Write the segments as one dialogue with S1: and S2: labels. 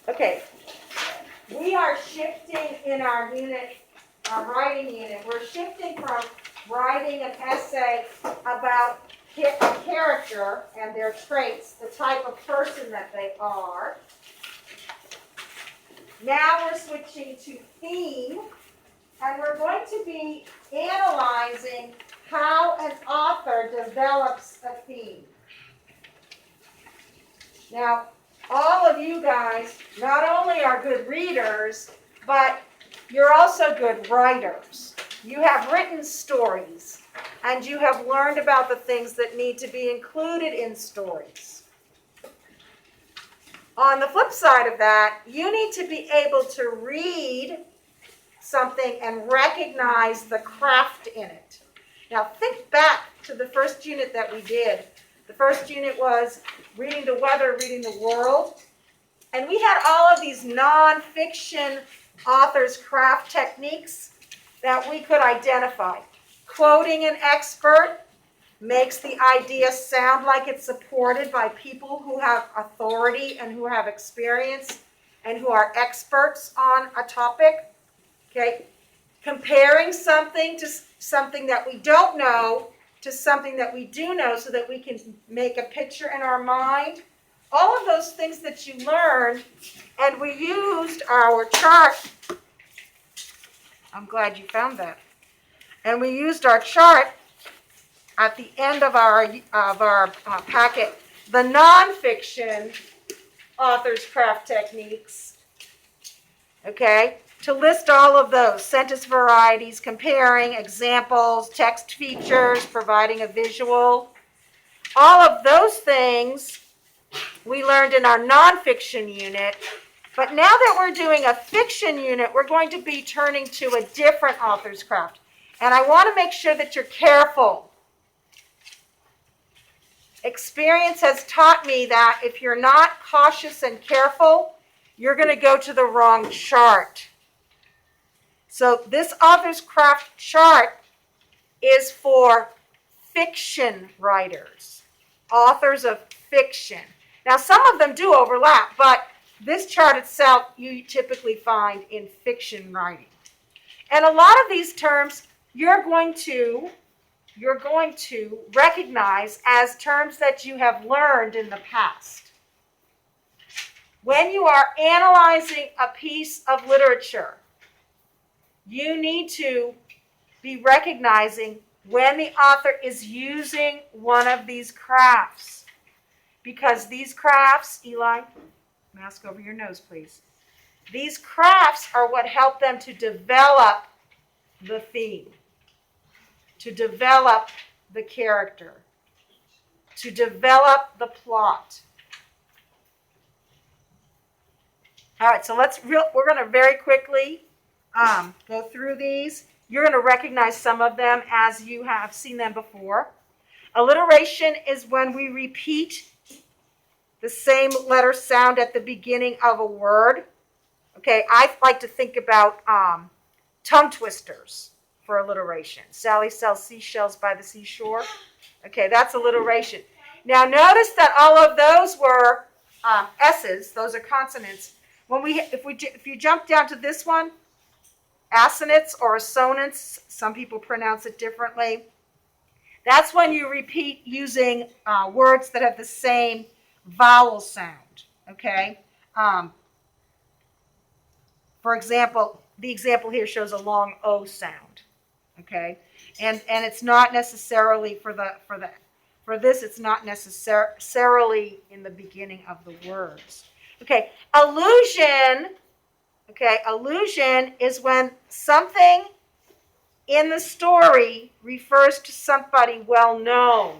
S1: Okay, we are shifting in our unit, our writing unit. We're shifting from writing an essay about a character and their traits, the type of person that they are. Now we're switching to theme, and we're going to be analyzing how an author develops a theme. Now, all of you guys not only are good readers, but you're also good writers. You have written stories, and you have learned about the things that need to be included in stories. On the flip side of that, you need to be able to read something and recognize the craft in it. Now, think back to the first unit that we did. The first unit was reading the weather, reading the world. And we had all of these nonfiction authors' craft techniques that we could identify. Quoting an expert makes the idea sound like it's supported by people who have authority and who have experience and who are experts on a topic. Okay? Comparing something to something that we don't know to something that we do know so that we can make a picture in our mind. All of those things that you learned, and we used our chart. I'm glad you found that. And we used our chart at the end of our packet, the nonfiction author's craft techniques, okay, to list all of those, sentence varieties, comparing, examples, text features, providing a visual. All of those things we learned in our nonfiction unit, but now that we're doing a fiction unit, we're going to be turning to a different author's craft. And I want to make sure that you're careful. Experience has taught me that if you're not cautious and careful, you're going to go to the wrong chart. So this author's craft chart is for fiction writers, authors of fiction. Now, some of them do overlap, but this chart itself you typically find in fiction writing. And a lot of these terms you're going to recognize as terms that you have learned in the past. When you are analyzing a piece of literature, you need to be recognizing when the author is using one of these crafts. Because these crafts, Eli, mask over your nose, please. These crafts are what help them to develop the theme, to develop the character, to develop the plot. All right, so we're going to very quickly go through these. You're going to recognize some of them as you have seen them before. Alliteration is when we repeat the same letter sound at the beginning of a word. Okay, I like to think about tongue twisters for alliteration. Sally sells seashells by the seashore. Okay, that's alliteration. Now notice that all of those were S's. Those are consonants. If you jump down to this one, assonance or assonance, some people pronounce it differently. That's when you repeat using words that have the same vowel sound, okay? For example, the example here shows a long O sound, okay? And it's not necessarily for this, it's not necessarily in the beginning of the words. Okay, allusion is when something in the story refers to somebody well known.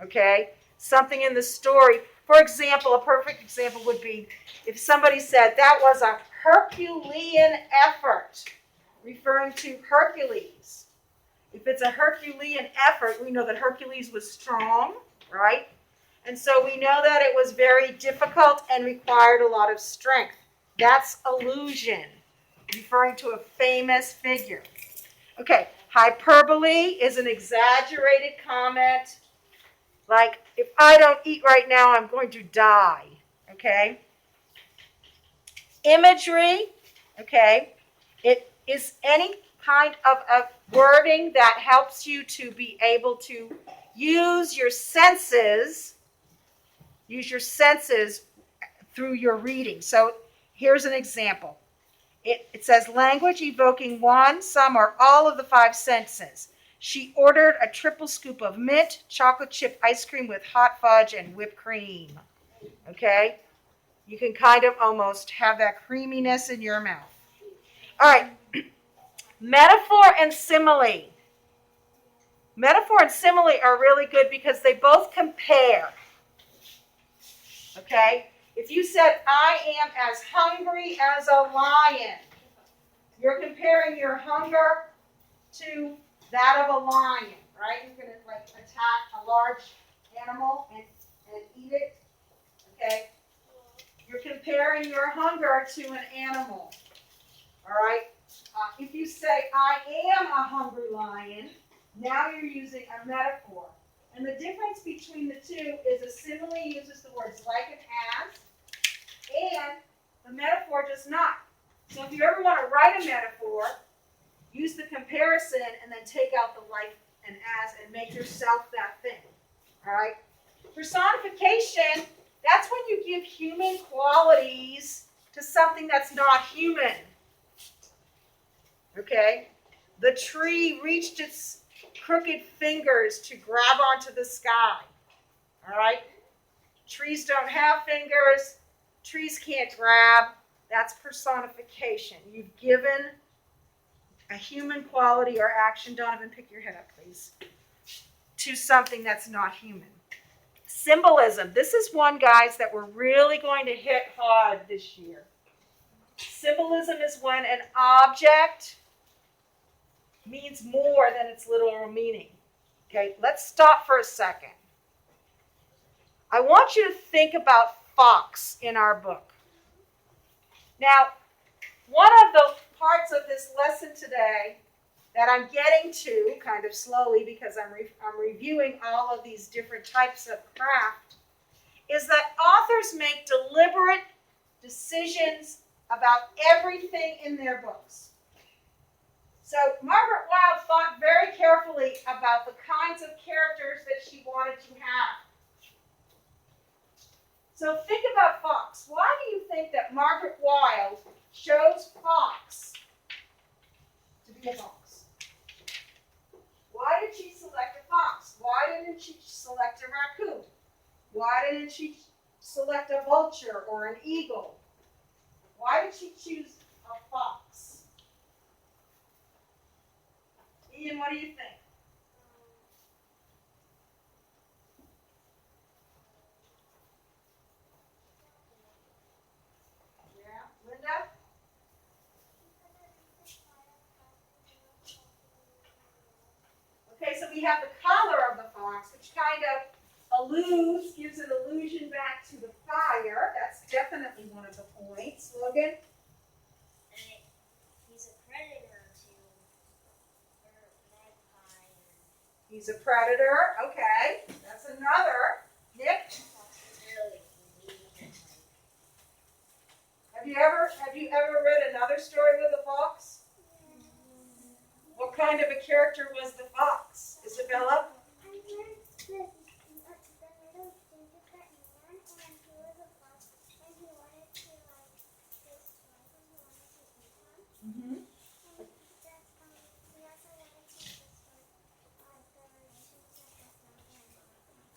S1: Okay? Something in the story. For example, a perfect example would be if somebody said that was a Herculean effort, referring to Hercules. If it's a Herculean effort, we know that Hercules was strong, right? And so we know that it was very difficult and required a lot of strength. That's allusion, referring to a famous figure. Okay, hyperbole is an exaggerated comment. Like, if I don't eat right now, I'm going to die, okay? imagery, okay? It is any kind of wording that helps you to be able to use your senses through your reading. So here's an example. It says language evoking one, some, or all of the five senses. She ordered a triple scoop of mint chocolate chip ice cream with hot fudge and whipped cream. Okay? You can kind of almost have that creaminess in your mouth. All right. Metaphor and simile. Metaphor and simile are really good because they both compare. Okay? If you said, I am as hungry as a lion, you're comparing your hunger to that of a lion, right? You're going to like attack a large animal and eat it, okay? You're comparing your hunger to an animal, all right? If you say, I am a hungry lion, now you're using a metaphor. And the difference between the two is a simile uses the words like and as, and the metaphor does not. So if you ever want to write a metaphor, use the comparison and then take out the like and as and make yourself that thing. All right? Personification, that's when you give human qualities to something that's not human. Okay? The tree reached its crooked fingers to grab onto the sky. All right? Trees don't have fingers. Trees can't grab. That's personification. You've given a human quality or action, Donovan, pick your head up, please, to something that's not human. Symbolism. This is one, guys, that we're really going to hit hard this year. Symbolism is when an object means more than its literal meaning. Okay, let's stop for a second. I want you to think about fox in our book. Now, one of the parts of this lesson today that I'm getting to kind of slowly because I'm reviewing all of these different types of craft is that authors make deliberate decisions about everything in their books. So Margaret Wilde thought very carefully about the kinds of characters that she wanted to have. So think about fox. Why do you think that Margaret Wilde chose fox to be a fox? Why did she select a fox? Why didn't she select a raccoon? Why didn't she select a vulture or an eagle? Why did she choose a fox? Ian, what do you think? Yeah, Linda? Okay, so we have the color of the fox, which kind of gives an allusion back to the fire. That's definitely one of the points. Logan?
S2: And he's a predator to magpie.
S1: He's a predator. Okay, that's another. Nick? Have you ever read another story with a fox? What kind of a character was the fox? Isabella? Mm-hmm.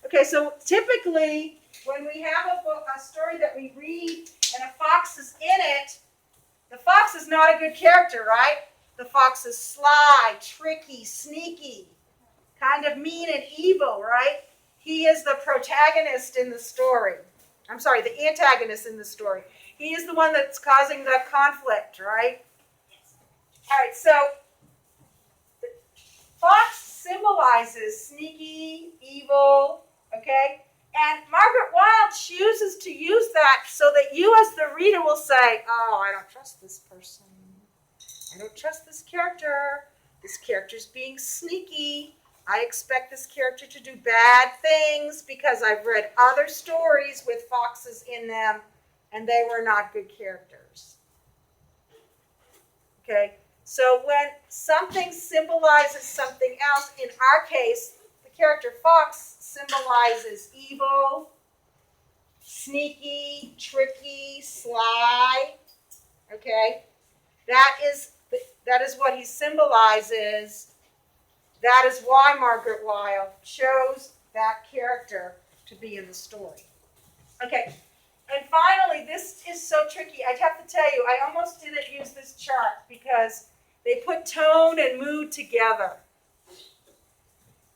S1: Okay, so typically when we have a story that we read and a fox is in it, the fox is not a good character, right? The fox is sly, tricky, sneaky, kind of mean and evil, right? He is the protagonist in the story. I'm sorry, the antagonist in the story. He is the one that's causing the conflict, right?
S2: Yes.
S1: All right, so the fox symbolizes sneaky, evil, okay? And Margaret Wilde chooses to use that so that you as the reader will say, oh, I don't trust this person. I don't trust this character. This character's being sneaky. I expect this character to do bad things because I've read other stories with foxes in them and they were not good characters. Okay? So when something symbolizes something else, in our case, the character Fox symbolizes evil, sneaky, tricky, sly. Okay? That is what he symbolizes. That is why Margaret Wilde chose that character to be in the story. Okay, and finally, this is so tricky. I have to tell you, I almost didn't use this chart because they put tone and mood together.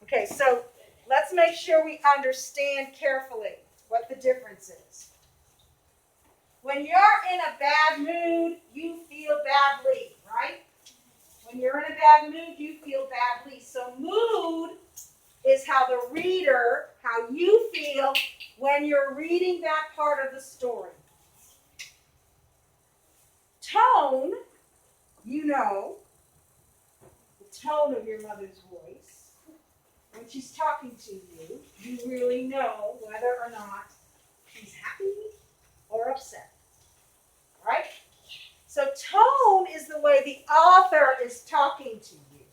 S1: Okay, so let's make sure we understand carefully what the difference is. When you're in a bad mood, you feel badly, right? When you're in a bad mood, you feel badly. So mood is how the reader, how you feel when you're reading that part of the story. Tone, you know, the tone of your mother's voice. When she's talking to you, you really know whether or not she's happy or upset. Right? So tone is the way the author is talking to you.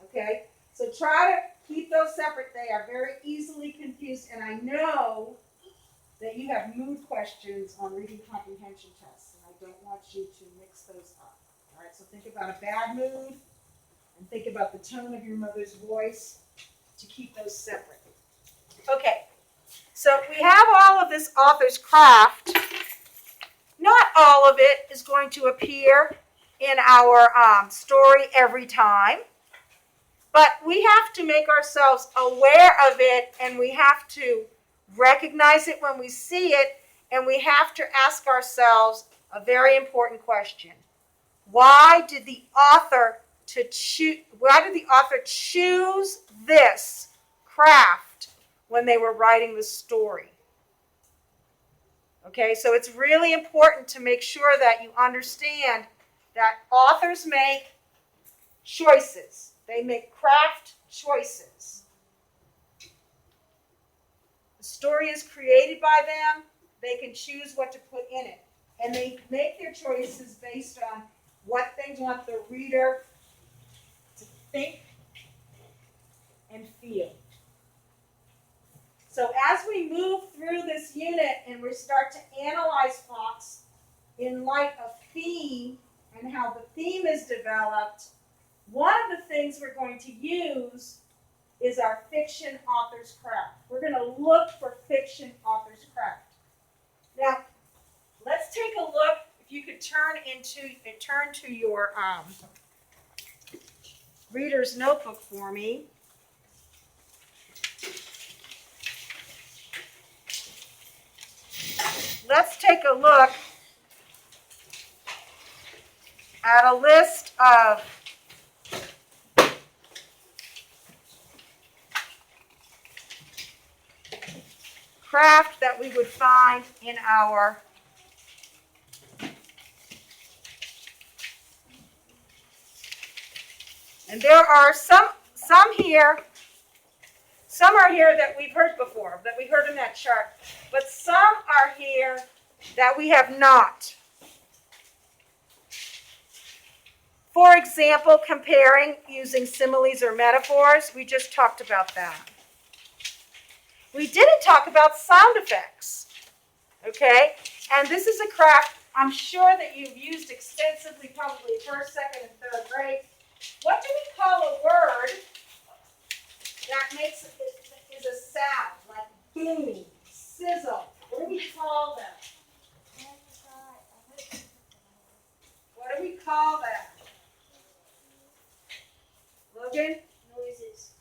S1: Okay? So try to keep those separate. They are very easily confused, and I know that you have mood questions on reading comprehension tests, and I don't want you to mix those up. All right? So think about a bad mood, and think about the tone of your mother's voice to keep those separate. Okay. So we have all of this author's craft. Not all of it is going to appear in our story every time, but we have to make ourselves aware of it, and we have to recognize it when we see it, and we have to ask ourselves a very important question. Why did the author choose this craft when they were writing the story? Okay, so it's really important to make sure that you understand that authors make choices. They make craft choices. The story is created by them. They can choose what to put in it. And they make their choices based on what they want the reader to think and feel. So as we move through this unit and we start to analyze Fox in light of theme and how the theme is developed, one of the things we're going to use is our fiction author's craft. We're going to look for fiction author's craft. Now, let's take a look. If you could turn to your reader's notebook for me. Let's take a look at a list of craft that we would find in our and there are some here. Some are here that we've heard before, that we heard in that chart, but some are here that we have not. For example, comparing using similes or metaphors, we just talked about that. We didn't talk about sound effects, okay? And this is a craft I'm sure that you've used extensively, probably first, second, and third grade. What do we call a word that makes is a sound, like boom, sizzle? What do we call them? What do we call that? Logan?
S2: Noises.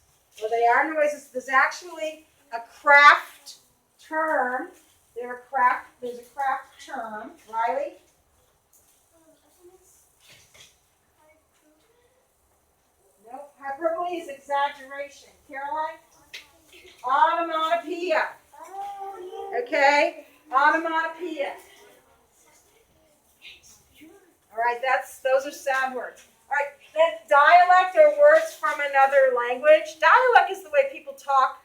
S1: Well, they are noises. There's actually a craft term. There's a craft term. Riley? Nope. Hyperbole is exaggeration. Caroline? Onomatopoeia. Okay? Onomatopoeia. All right, those are sound words. All right, then dialect are words from another language. Dialect is the way people talk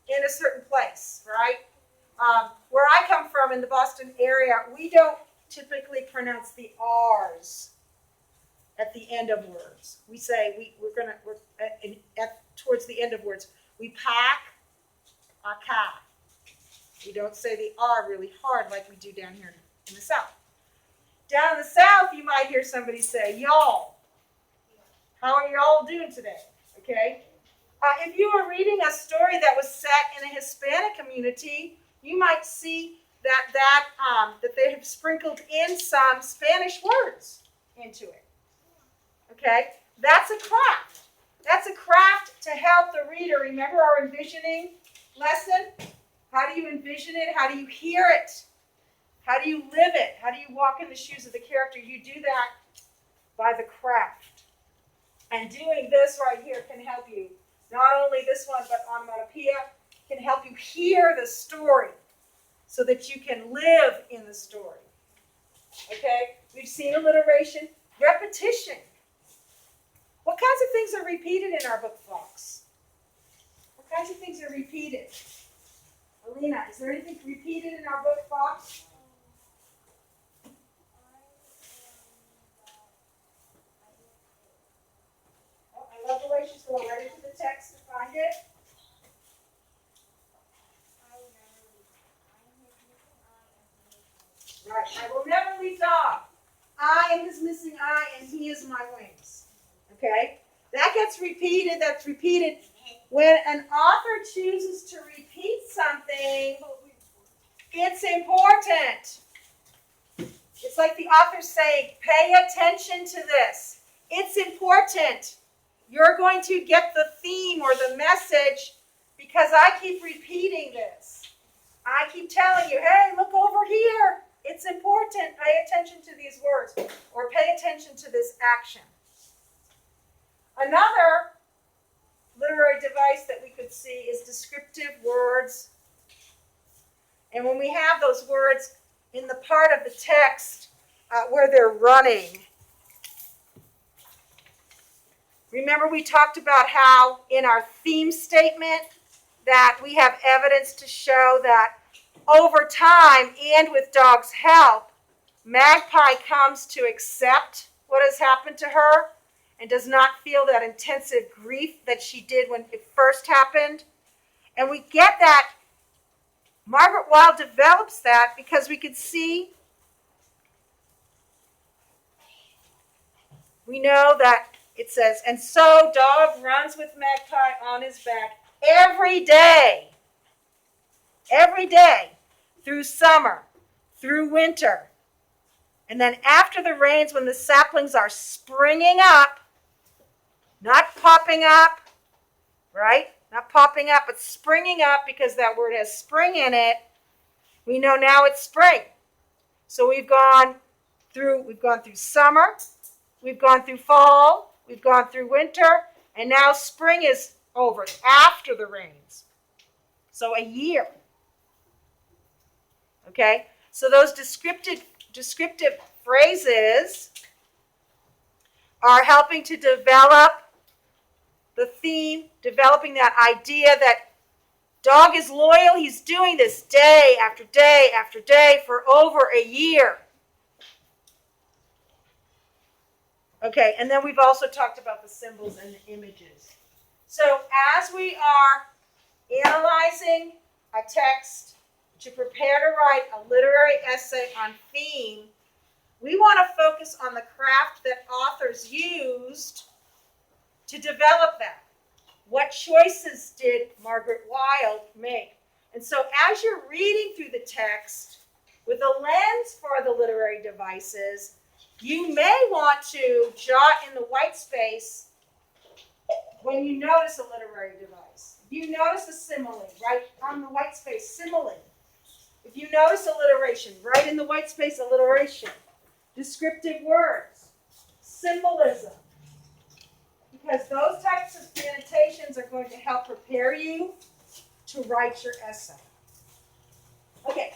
S1: in a certain place, right? Where I come from in the Boston area, we don't typically pronounce the R's. at the end of words. We say towards the end of words. We pack our car. We don't say the R really hard like we do down here in the South. Down in the South, you might hear somebody say, y'all. How are y'all doing today? Okay? If you were reading a story that was set in a Hispanic community, you might see that they have sprinkled in some Spanish words into it. Okay? That's a craft. That's a craft to help the reader. Remember our envisioning lesson? How do you envision it? How do you hear it? How do you live it? How do you walk in the shoes of the character? You do that by the craft. And doing this right here can help you. Not only this one, but onomatopoeia can help you hear the story so that you can live in the story. Okay? We've seen alliteration, repetition. What kinds of things are repeated in our book, Fox? What kinds of things are repeated? Alina, is there anything repeated in our book, Fox? Oh, I love the way she's going right into the text to find it. Right, I will never leave dog. I am his missing eye, and he is my wings. Okay? That gets repeated. That's repeated. When an author chooses to repeat something, it's important. It's like the author saying, pay attention to this. It's important. You're going to get the theme or the message because I keep repeating this. I keep telling you, hey, look over here. It's important. Pay attention to these words or pay attention to this action. Another literary device that we could see is descriptive words. And when we have those words in the part of the text where they're running, remember we talked about how in our theme statement that we have evidence to show that over time and with Dog's help, Magpie comes to accept what has happened to her and does not feel that intensive grief that she did when it first happened. And we get that. Margaret Wilde develops that because we could see, we know that it says, and so Dog runs with Magpie on his back every day, through summer, through winter. And then after the rains, when the saplings are springing up, not popping up, right? Not popping up, but springing up because that word has spring in it. We know now it's spring. So we've gone through summer, we've gone through fall, we've gone through winter, and now spring is over after the rains. So a year. Okay? So those descriptive phrases are helping to develop the theme, developing that idea that Dog is loyal. He's doing this day after day after day for over a year. Okay, and then we've also talked about the symbols and the images. So as we are analyzing a text to prepare to write a literary essay on theme, we want to focus on the craft that authors used to develop that. What choices did Margaret Wilde make? And so as you're reading through the text with a lens for the literary devices, you may want to jot in the white space when you notice a literary device. If you notice a simile, write on the white space, simile. If you notice alliteration, write in the white space, alliteration. Descriptive words, symbolism. Because those types of annotations are going to help prepare you to write your essay. Okay,